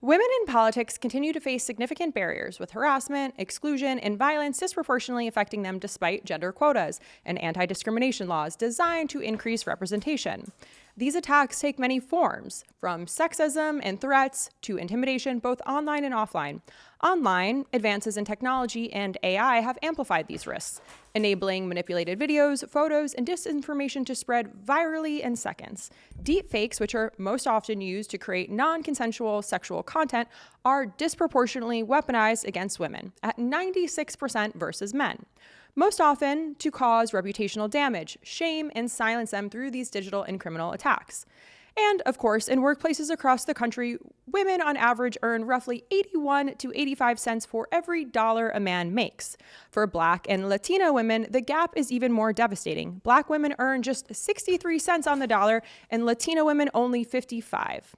Women in politics continue to face significant barriers with harassment, exclusion, and violence disproportionately affecting them despite gender quotas and anti-discrimination laws designed to increase representation. These attacks take many forms, from sexism and threats to intimidation, both online and offline. Online, advances in technology and AI have amplified these risks, enabling manipulated videos, photos, and disinformation to spread virally in seconds. Deepfakes, which are most often used to create non-consensual sexual content, are disproportionately weaponized against women, at 96% versus men, most often to cause reputational damage, shame, and silence them through these digital and criminal attacks. And of course, in workplaces across the country, women on average earn roughly 81 to 85 cents for every dollar a man makes. For Black and Latino women, the gap is even more devastating. Black women earn just 63 cents on the dollar, and Latino women only 55.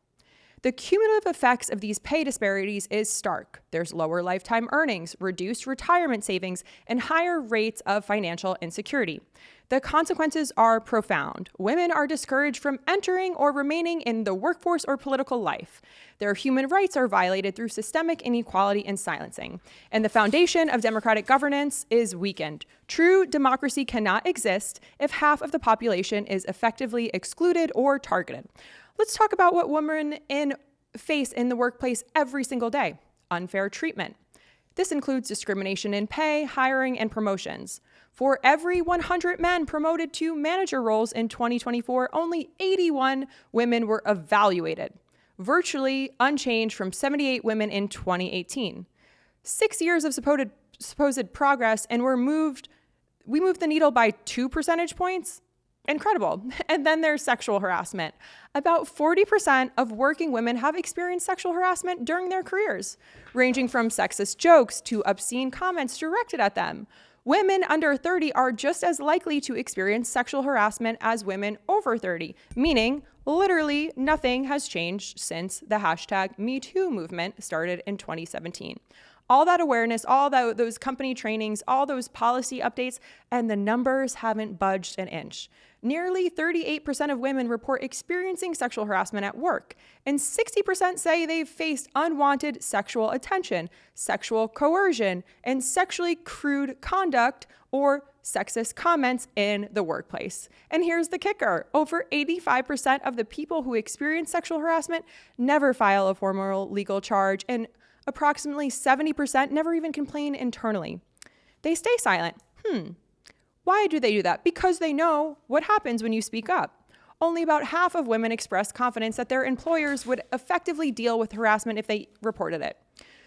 The cumulative effects of these pay disparities is stark. There's lower lifetime earnings, reduced retirement savings, and higher rates of financial insecurity. The consequences are profound. Women are discouraged from entering or remaining in the workforce or political life. Their human rights are violated through systemic inequality and silencing. And the foundation of democratic governance is weakened. True democracy cannot exist if half of the population is effectively excluded or targeted. Let's talk about what women face in the workplace every single day. Unfair treatment. This includes discrimination in pay, hiring, and promotions. For every 100 men promoted to manager roles in 2024, only 81 women were evaluated, virtually unchanged from 78 women in 2018. 6 years of supposed progress, and we moved the needle by 2 percentage points? Incredible. And then there's sexual harassment. About 40% of working women have experienced sexual harassment during their careers, ranging from sexist jokes to obscene comments directed at them. Women under 30 are just as likely to experience sexual harassment as women over 30, meaning literally nothing has changed since the hashtag #MeToo movement started in 2017. All that awareness, those company trainings, all those policy updates, and the numbers haven't budged an inch. Nearly 38% of women report experiencing sexual harassment at work, and 60% say they've faced unwanted sexual attention, sexual coercion, and sexually crude conduct or sexist comments in the workplace. And here's the kicker. Over 85% of the people who experience sexual harassment never file a formal legal charge, and approximately 70% never even complain internally. They stay silent. Why do they do that? Because they know what happens when you speak up. Only about half of women express confidence that their employers would effectively deal with harassment if they reported it.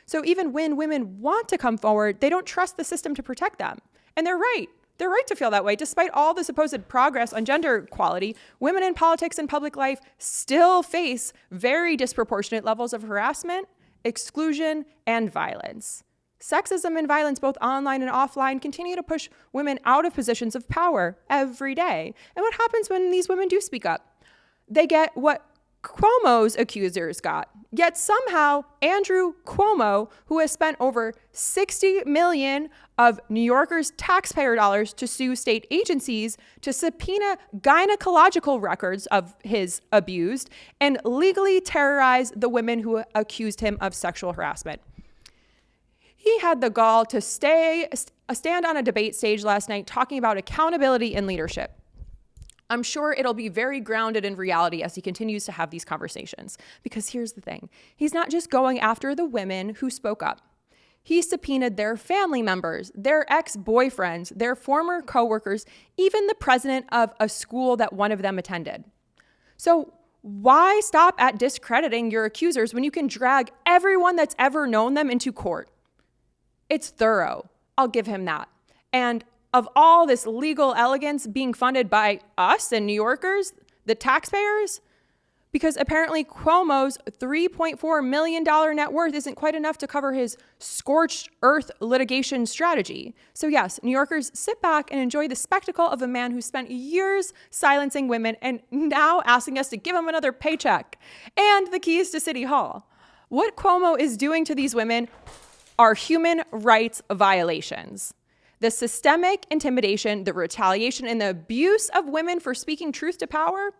So even when women want to come forward, they don't trust the system to protect them. And they're right. They're right to feel that way. Despite all the supposed progress on gender equality, women in politics and public life still face very disproportionate levels of harassment, exclusion, and violence. Sexism and violence, both online and offline, continue to push women out of positions of power every day. And what happens when these women do speak up? They get what Cuomo's accusers got. Yet somehow, Andrew Cuomo, who has spent over $60 million of New Yorkers' taxpayer dollars to sue state agencies to subpoena gynecological records of his abused and legally terrorize the women who accused him of sexual harassment. He had the gall to stand on a debate stage last night talking about accountability and leadership. I'm sure it'll be very grounded in reality as he continues to have these conversations. Because here's the thing. He's not just going after the women who spoke up. He subpoenaed their family members, their ex-boyfriends, their former coworkers, even the president of a school that one of them attended. So why stop at discrediting your accusers when you can drag everyone that's ever known them into court? It's thorough. I'll give him that. And of all this legal elegance being funded by us and New Yorkers, the taxpayers, because apparently Cuomo's $3.4 million net worth isn't quite enough to cover his scorched earth litigation strategy. So yes, New Yorkers, sit back and enjoy the spectacle of a man who spent years silencing women and now asking us to give him another paycheck and the keys to City Hall. What Cuomo is doing to these women are human rights violations. The systemic intimidation, the retaliation, and the abuse of women for speaking truth to power.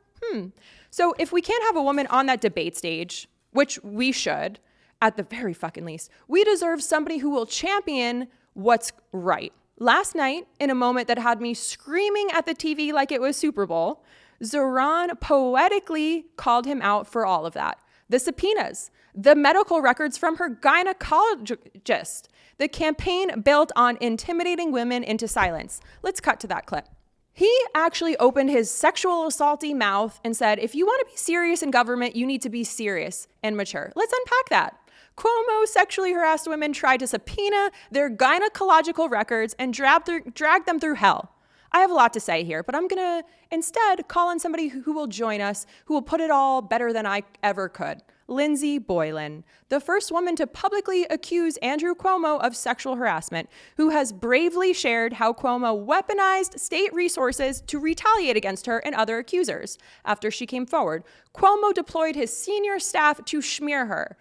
So if we can't have a woman on that debate stage, which we should, At the very fucking least, we deserve somebody who will champion what's right. Last night, in a moment that had me screaming at the TV like it was Super Bowl, Zoran poetically called him out for all of that. The subpoenas, the medical records from her gynecologist, the campaign built on intimidating women into silence. Let's cut to that clip. He actually opened his sexual assaulty mouth and said, if you want to be serious in government, you need to be serious and mature. Let's unpack that. Cuomo sexually harassed women, tried to subpoena their gynecological records, and drag them through hell. I have a lot to say here, but I'm going to instead call on somebody who will join us, who will put it all better than I ever could. Lindsey Boylan, the first woman to publicly accuse Andrew Cuomo of sexual harassment, who has bravely shared how Cuomo weaponized state resources to retaliate against her and other accusers. After she came forward, Cuomo deployed his senior staff to smear her,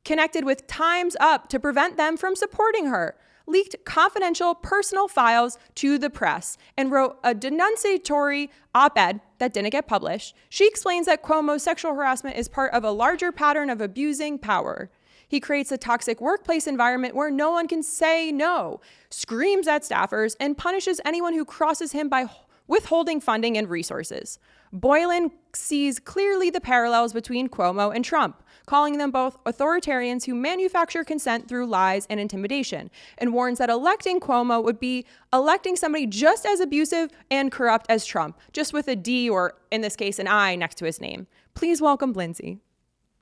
connected with Time's Up to prevent them from supporting her, leaked confidential personal files to the press, and wrote a denunciatory op-ed that didn't get published. She explains that Cuomo's sexual harassment is part of a larger pattern of abusing power. He creates a toxic workplace environment where no one can say no, screams at staffers, and punishes anyone who crosses him by withholding funding and resources. Boylan sees clearly the parallels between Cuomo and Trump, calling them both authoritarians who manufacture consent through lies and intimidation, and warns that electing Cuomo would be electing somebody just as abusive and corrupt as Trump, just with a D or, in this case, an I next to his name. Please welcome Lindsey.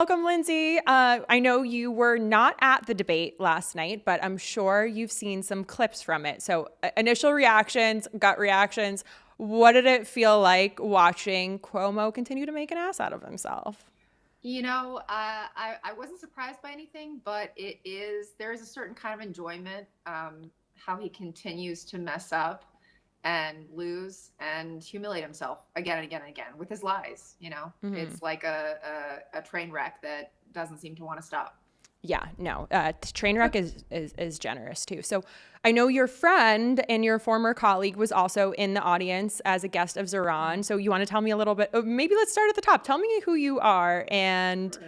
Welcome, Lindsey. I know you were not at the debate last night, but I'm sure you've seen some clips from it. So initial reactions, gut reactions. What did it feel like watching Cuomo continue to make an ass out of himself? You know, I wasn't surprised by anything, but there is a certain kind of enjoyment, how he continues to mess up and lose and humiliate himself again and again and again with his lies. It's like a train wreck that doesn't seem to want to stop. Yeah, no, train wreck is generous too. So I know your friend and your former colleague was also in the audience as a guest of Zoran. So you want to tell me a little bit, maybe let's start at the top. Tell me who you are and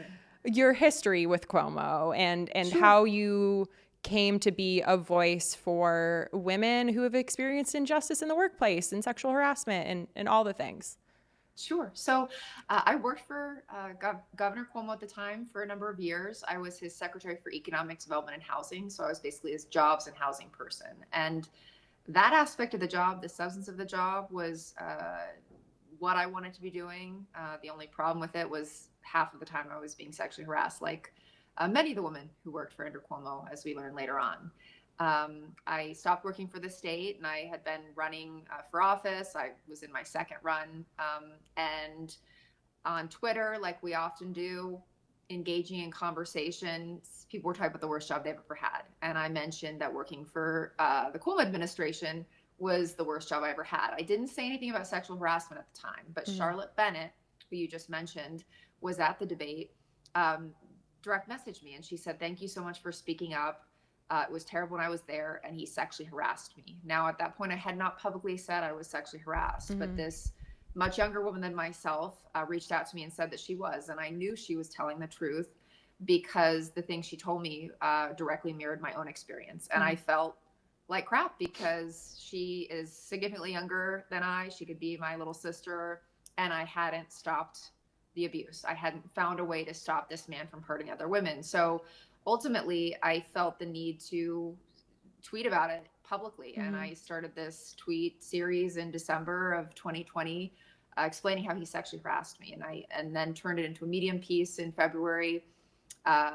your history with Cuomo and Sure. how you came to be a voice for women who have experienced injustice in the workplace and sexual harassment and all the things. Sure. So I worked for Governor Cuomo at the time for a number of years. I was his Secretary for Economic Development and Housing. So I was basically his jobs and housing person. And that aspect of the job, the substance of the job, was what I wanted to be doing. The only problem with it was half of the time I was being sexually harassed, like many of the women who worked for Andrew Cuomo, as we learned later on. I stopped working for the state and I had been running for office. I was in my second run. And on Twitter, like we often do, engaging in conversations, people were talking about the worst job they've ever had. And I mentioned that working for the Cuomo administration was the worst job I ever had. I didn't say anything about sexual harassment at the time, but Charlotte Bennett, who you just mentioned, was at the debate, direct messaged me and she said, "Thank you so much for speaking up. It was terrible when I was there and he sexually harassed me." Now, at that point, I had not publicly said I was sexually harassed, but this much younger woman than myself reached out to me and said that she was. And I knew she was telling the truth because the things she told me directly mirrored my own experience. And I felt like crap because she is significantly younger than I. She could be my little sister. And I hadn't stopped the abuse. I hadn't found a way to stop this man from hurting other women. So ultimately, I felt the need to tweet about it publicly. And I started this tweet series in December of 2020, explaining how he sexually harassed me. And then turned it into a Medium piece in February.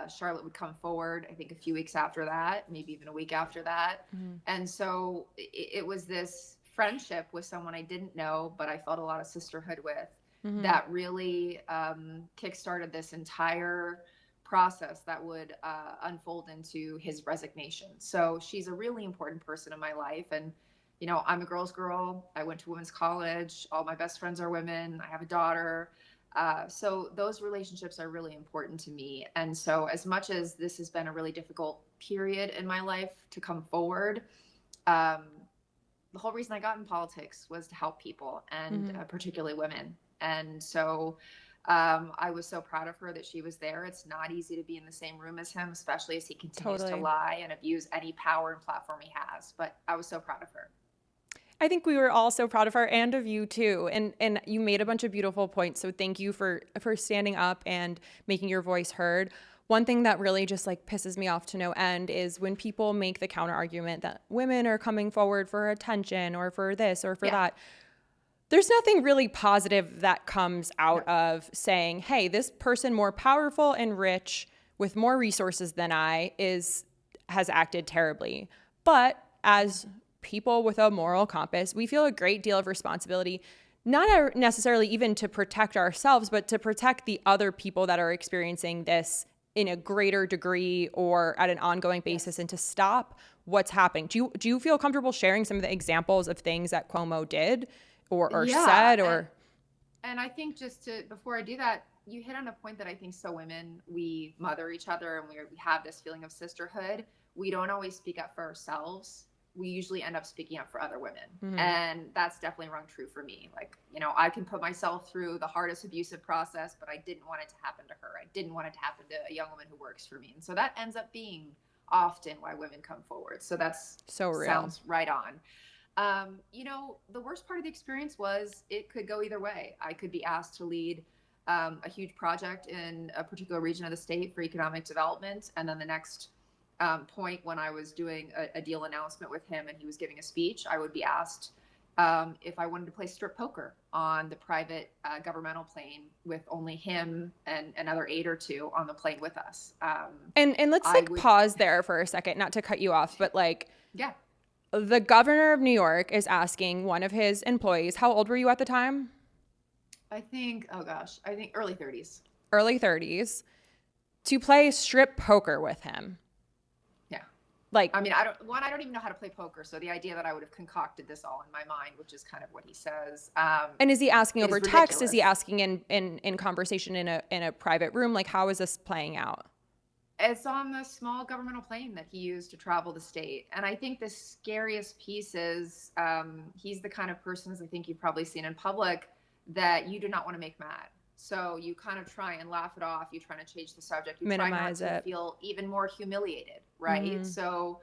Charlotte would come forward, I think a few weeks after that, maybe even a week after that. And so it was this friendship with someone I didn't know, but I felt a lot of sisterhood with, that really kickstarted this entire process that would unfold into his resignation. So she's a really important person in my life. And, you know, I'm a girl's girl. I went to women's college. All my best friends are women. I have a daughter. So those relationships are really important to me. And so as much as this has been a really difficult period in my life to come forward, the whole reason I got in politics was to help people and particularly women. And so I was so proud of her that she was there. It's not easy to be in the same room as him, especially as he continues to lie and abuse any power and platform he has. But I was so proud of her. I think we were all so proud of her and of you too. And you made a bunch of beautiful points. So thank you for standing up and making your voice heard. One thing that really just like pisses me off to no end is when people make the counter argument that women are coming forward for attention or for this or for that. There's nothing really positive that comes out of saying, hey, this person more powerful and rich with more resources than I has acted terribly. But as people with a moral compass, we feel a great deal of responsibility, not necessarily even to protect ourselves, but to protect the other people that are experiencing this in a greater degree or at an ongoing basis, and to stop what's happening. Do you feel comfortable sharing some of the examples of things that Cuomo did or said? And I think before I do that, you hit on a point that I think so women, we mother each other and we have this feeling of sisterhood. We don't always speak up for ourselves. We usually end up speaking up for other women. Mm-hmm. And that's definitely rung true for me. Like, I can put myself through the hardest abusive process, but I didn't want it to happen to her. I didn't want it to happen to a young woman who works for me. And so that ends up being often why women come forward. So that's so real. Sounds right on. The worst part of the experience was it could go either way. I could be asked to lead a huge project in a particular region of the state for economic development. And then the next point when I was doing a deal announcement with him and he was giving a speech, I would be asked if I wanted to play strip poker on the private governmental plane with only him and another 8 or 2 on the plane with us. And let's pause there for a second, not to cut you off, but the governor of New York is asking one of his employees, how old were you at the time? I think early 30s. Early 30s, to play strip poker with him. I don't even know how to play poker. So the idea that I would have concocted this all in my mind, which is kind of what he says. And is he asking over text? Is he asking in conversation in a private room? Like, how is this playing out? It's on the small governmental plane that he used to travel the state. And I think the scariest piece is he's the kind of person, as I think you've probably seen in public, that you do not want to make mad. So you kind of try and laugh it off. You try to change the subject. You minimize try not to feel even more humiliated, right? Mm-hmm. So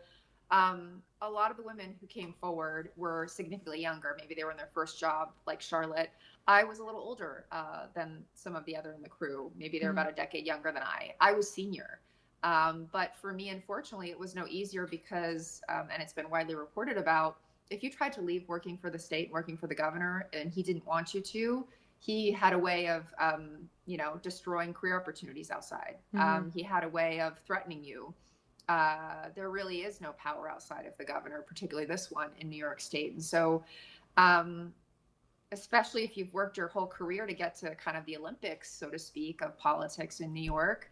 a lot of the women who came forward were significantly younger. Maybe they were in their first job, like Charlotte. I was a little older than some of the other in the crew. Maybe they're about a decade younger than I. I was senior. But for me, unfortunately, it was no easier because, and it's been widely reported about, if you tried to leave working for the state, working for the governor, and he didn't want you to, he had a way of, destroying career opportunities outside. Mm-hmm. He had a way of threatening you. There really is no power outside of the governor, particularly this one in New York State. And so, especially if you've worked your whole career to get to kind of the Olympics, so to speak, of politics in New York,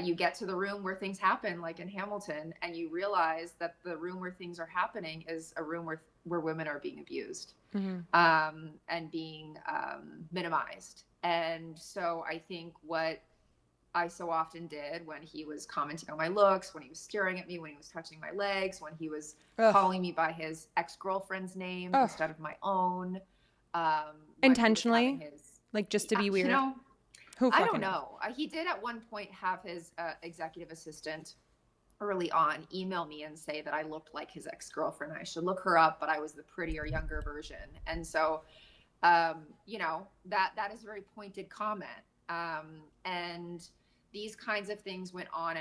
you get to the room where things happen, like in Hamilton, and you realize that the room where things are happening is a room where women are being abused. Mm-hmm. And being minimized. And so I think what I so often did when he was commenting on my looks, when he was staring at me, when he was touching my legs, when he was calling me by his ex-girlfriend's name instead of my own. Intentionally? Like just to be weird? I don't know. He did at one point have his executive assistant early on email me and say that I looked like his ex-girlfriend. I should look her up, but I was the prettier, younger version. And so, that is a very pointed comment. And these kinds of things went on.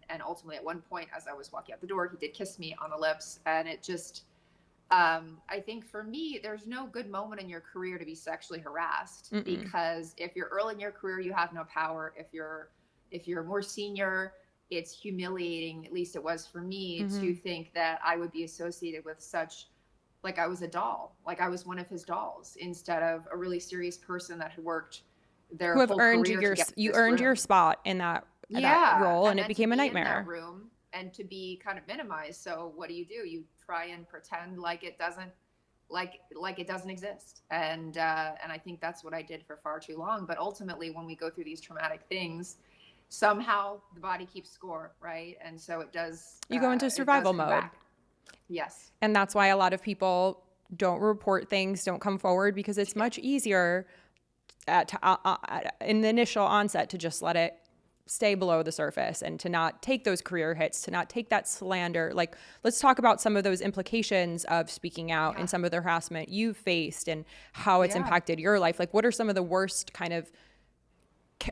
And ultimately at one point, as I was walking out the door, he did kiss me on the lips. And it just, I think for me, there's no good moment in your career to be sexually harassed. Mm-mm. Because if you're early in your career, you have no power. If you're more senior, it's humiliating, at least it was for me, mm-hmm. to think that I would be associated with such, like I was a doll, like I was one of his dolls, instead of a really serious person that had worked their whole career. You earned your spot in that role, and it became a nightmare. In that room, and to be kind of minimized. So what do? You try and pretend like it doesn't exist. And I think that's what I did for far too long. But ultimately, when we go through these traumatic things, somehow the body keeps score, right? And so it does. You go into survival mode. Back. Yes. And that's why a lot of people don't report things, don't come forward, because it's much easier in the initial onset to just let it stay below the surface and to not take those career hits, to not take that slander. Like, let's talk about some of those implications of speaking out and some of the harassment you've faced and how it's impacted your life. Like, what are some of the worst kind of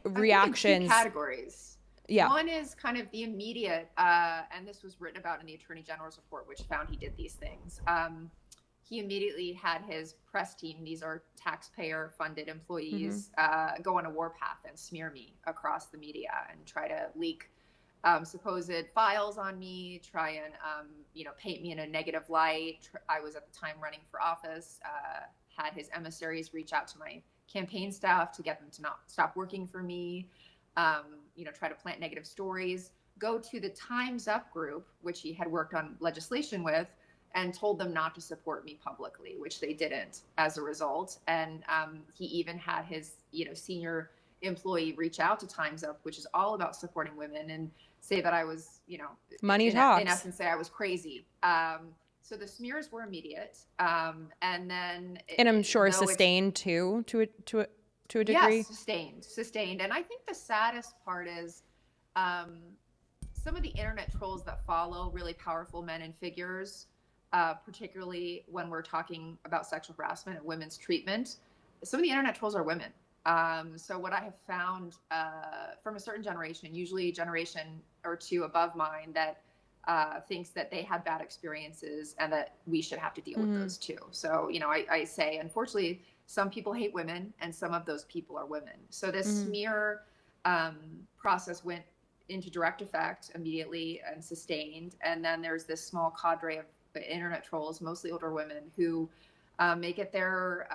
reactions? I think in two categories. Yeah. One is kind of the immediate, and this was written about in the Attorney General's report, which found he did these things. He immediately had his press team, these are taxpayer-funded employees, go on a warpath and smear me across the media and try to leak supposed files on me, try and paint me in a negative light. I was at the time running for office, had his emissaries reach out to my campaign staff to get them to not stop working for me, try to plant negative stories, go to the Time's Up group, which he had worked on legislation with, and told them not to support me publicly, which they didn't as a result. And he even had his, senior employee reach out to Time's Up, which is all about supporting women, and say that I was, money talks. In essence, say I was crazy. So the smears were immediate, and then I'm sure sustained too, to a degree. Yes, sustained. And I think the saddest part is some of the internet trolls that follow really powerful men and figures. Particularly when we're talking about sexual harassment and women's treatment, some of the internet trolls are women. So what I have found from a certain generation, usually a generation or two above mine, that thinks that they had bad experiences and that we should have to deal with those too. So, I say, unfortunately, some people hate women and some of those people are women. So this smear process went into direct effect immediately and sustained. And then there's this small cadre of internet trolls, mostly older women, who make it their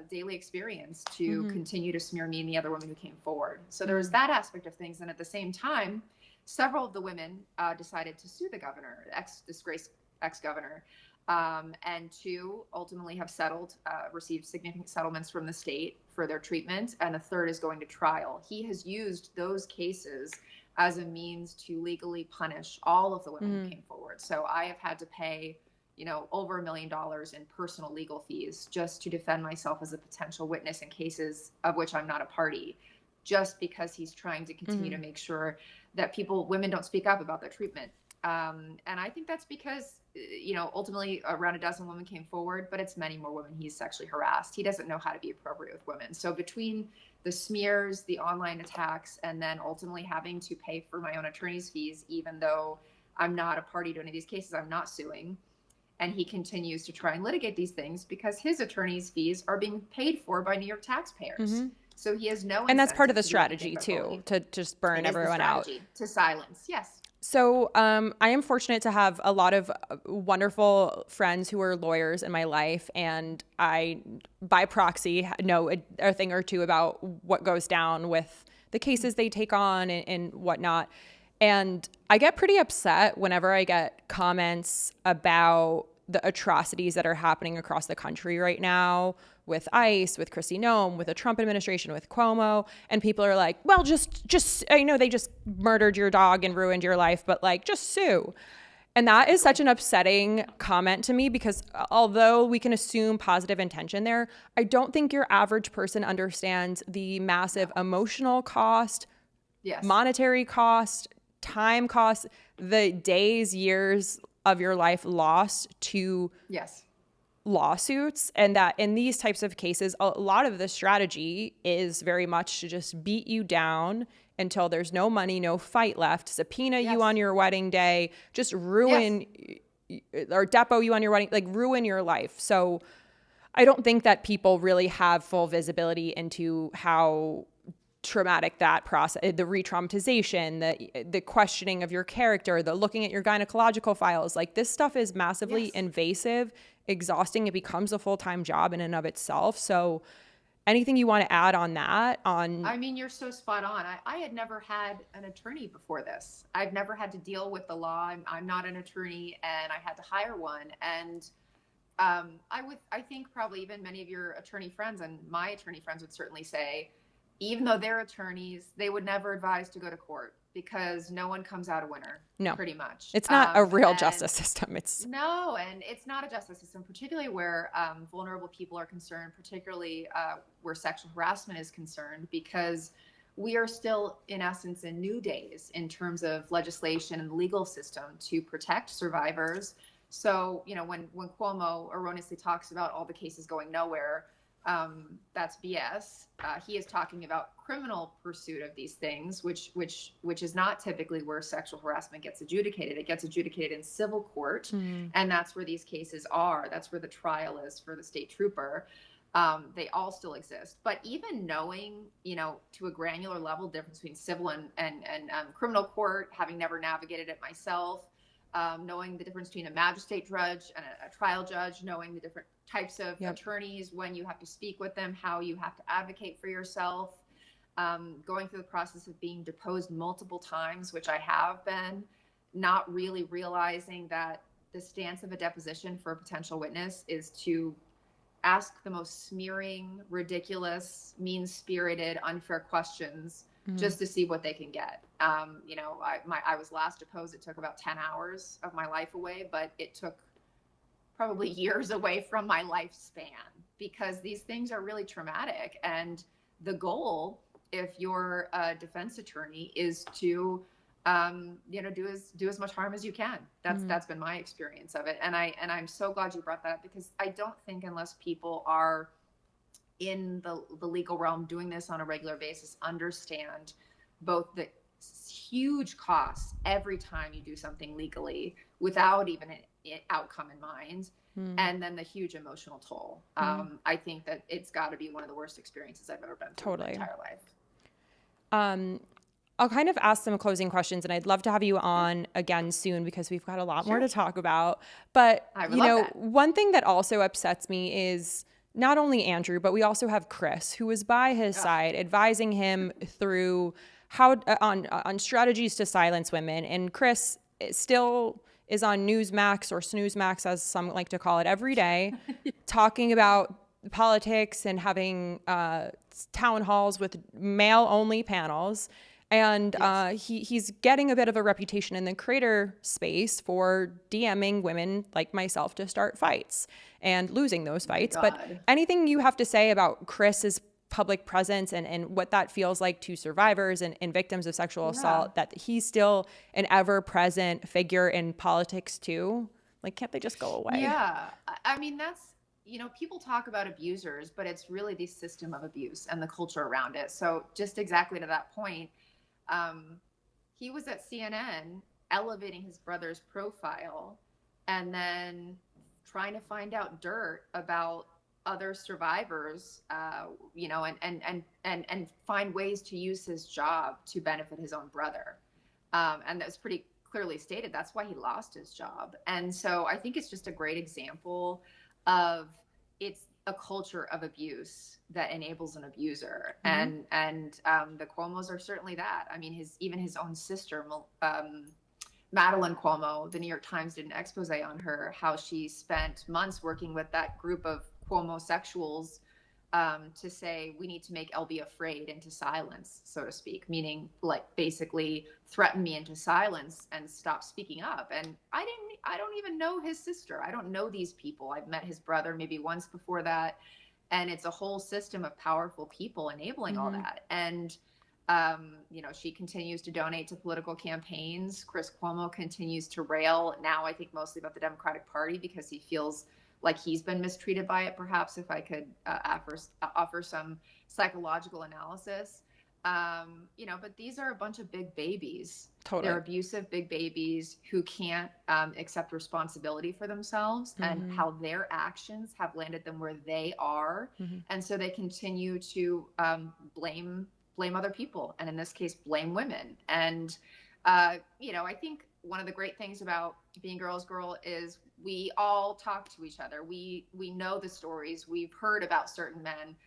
daily experience to continue to smear me and the other women who came forward. So there was that aspect of things. And at the same time, several of the women decided to sue the governor, disgraced ex-governor, and two ultimately have settled, received significant settlements from the state for their treatment, and a third is going to trial. He has used those cases as a means to legally punish all of the women who came forward. So I have had to pay, over $1 million in personal legal fees just to defend myself as a potential witness in cases of which I'm not a party, just because he's trying to continue to make sure that women don't speak up about their treatment. And I think that's because, ultimately around a dozen women came forward, but it's many more women he's sexually harassed. He doesn't know how to be appropriate with women. So between the smears, the online attacks, and then ultimately having to pay for my own attorney's fees, even though I'm not a party to any of these cases, I'm not suing. And he continues to try and litigate these things because his attorney's fees are being paid for by New York taxpayers. So he has no incentive. And that's part of the strategy too, to just burn everyone out. To silence, yes. So I am fortunate to have a lot of wonderful friends who are lawyers in my life, and I, by proxy, know a thing or two about what goes down with the cases they take on and whatnot. And I get pretty upset whenever I get comments about the atrocities that are happening across the country right now with ICE, with Kristi Noem, with the Trump administration, with Cuomo. And people are like, well, just I know they just murdered your dog and ruined your life, but just sue. And that is such an upsetting comment to me, because although we can assume positive intention there, I don't think your average person understands the massive emotional cost, monetary cost, time cost, the days, years of your life lost to lawsuits. And that in these types of cases, a lot of the strategy is very much to just beat you down until there's no money, no fight left, subpoena you on your wedding day, just ruin or depot you on your wedding, ruin your life. So I don't think that people really have full visibility into how traumatic that process, the re-traumatization, the questioning of your character, the looking at your gynecological files, this stuff is massively invasive, exhausting. It becomes a full-time job in and of itself. So anything you want to add on that? I mean, you're so spot on. I had never had an attorney before this. I've never had to deal with the law. I'm not an attorney, and I had to hire one. And I think probably even many of your attorney friends and my attorney friends would certainly say, even though they're attorneys, they would never advise to go to court because no one comes out a winner. No, pretty much. It's not a real justice system. No, and it's not a justice system, particularly where vulnerable people are concerned, particularly where sexual harassment is concerned, because we are still, in essence, in new days in terms of legislation and the legal system to protect survivors. So, when Cuomo erroneously talks about all the cases going nowhere, that's BS. He is talking about criminal pursuit of these things, which is not typically where sexual harassment gets adjudicated. It gets adjudicated in civil court, and that's where these cases are. That's where the trial is for the state trooper. They all still exist. But even knowing, to a granular level, the difference between civil and criminal court, having never navigated it myself, knowing the difference between a magistrate judge and a trial judge, knowing the different types of attorneys, when you have to speak with them, how you have to advocate for yourself, going through the process of being deposed multiple times, which I have been, not really realizing that the stance of a deposition for a potential witness is to ask the most smearing, ridiculous, mean-spirited, unfair questions just to see what they can get. I was last deposed. It took about 10 hours of my life away, but it took probably years away from my lifespan because these things are really traumatic. And the goal, if you're a defense attorney, is to do as much harm as you can. That's been my experience of it. And I'm so glad you brought that up, because I don't think unless people are in the legal realm doing this on a regular basis, understand both the huge costs every time you do something legally without even an outcome in mind, and then the huge emotional toll. I think that it's got to be one of the worst experiences I've ever been through in my entire life. I'll kind of ask some closing questions, and I'd love to have you on again soon because we've got a lot more to talk about. But, one thing that also upsets me is not only Andrew, but we also have Chris, who was by his side, advising him through how on strategies to silence women. And Chris still is on Newsmax, or Snoozemax, as some like to call it, every day, talking about politics and having town halls with male-only panels. And he's getting a bit of a reputation in the creator space for DMing women like myself to start fights and losing those fights. But anything you have to say about Chris's public presence and what that feels like to survivors and victims of sexual assault, that he's still an ever-present figure in politics too? Like, can't they just go away? Yeah. I mean, that's, people talk about abusers, but it's really the system of abuse and the culture around it. So just exactly to that point, he was at CNN elevating his brother's profile and then trying to find out dirt about other survivors, and find ways to use his job to benefit his own brother. And that's pretty clearly stated. That's why he lost his job. And so I think it's just a great example of it's a culture of abuse that enables an abuser. And the Cuomos are certainly that. I mean, his own sister, Madeline Cuomo, the New York Times did an expose on her, how she spent months working with that group of Cuomosexuals to say, we need to make LB afraid into silence, so to speak, meaning like basically threaten me into silence and stop speaking up. And I don't even know his sister. I don't know these people. I've met his brother maybe once before that. And it's a whole system of powerful people enabling all that. And, she continues to donate to political campaigns. Chris Cuomo continues to rail now, I think mostly about the Democratic Party, because he feels like he's been mistreated by it, perhaps, if I could offer some psychological analysis. But these are a bunch of big babies. Totally. They're abusive big babies who can't accept responsibility for themselves and how their actions have landed them where they are. And so they continue to blame other people, and in this case, blame women. And, I think one of the great things about being Girl's Girl is we all talk to each other. We know the stories. We've heard about certain men.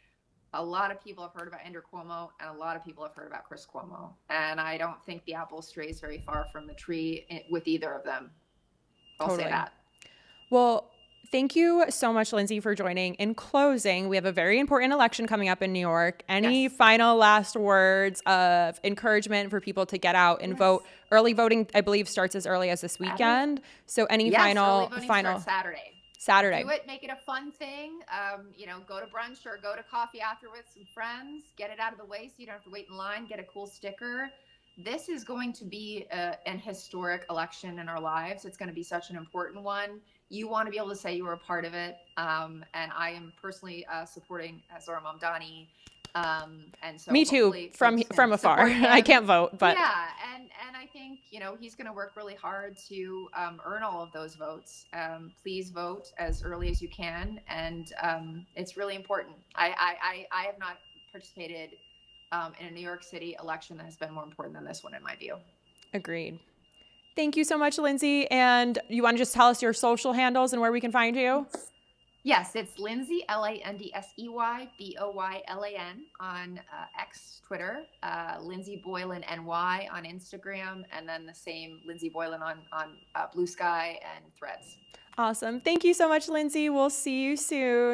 A lot of people have heard about Andrew Cuomo, and a lot of people have heard about Chris Cuomo. And I don't think the apple strays very far from the tree with either of them. I'll say that. Well, Thank you so much, Lindsay, for joining. In closing, we have a very important election coming up in New York. Any final last words of encouragement for people to get out and vote? Early voting, I believe, starts as early as this weekend. So any early voting starts Saturday. Do it, make it a fun thing. Go to brunch or go to coffee after with some friends. Get it out of the way so you don't have to wait in line. Get a cool sticker. This is going to be an historic election in our lives. It's going to be such an important one. You want to be able to say you were a part of it. And I am personally supporting Zohran Mamdani. And so me too, from afar. I can't vote, but yeah, and I think he's going to work really hard to earn all of those votes. Please vote as early as you can, and it's really important. I have not participated in a New York City election that has been more important than this one, in my view. Agreed. Thank you so much, Lindsay. And you want to just tell us your social handles and where we can find you? Yes, it's Lindsey, Lindsey Boylan on X, Twitter, Lindsey Boylan NY on Instagram, and then the same Lindsey Boylan on Blue Sky and Threads. Awesome. Thank you so much, Lindsay. We'll see you soon.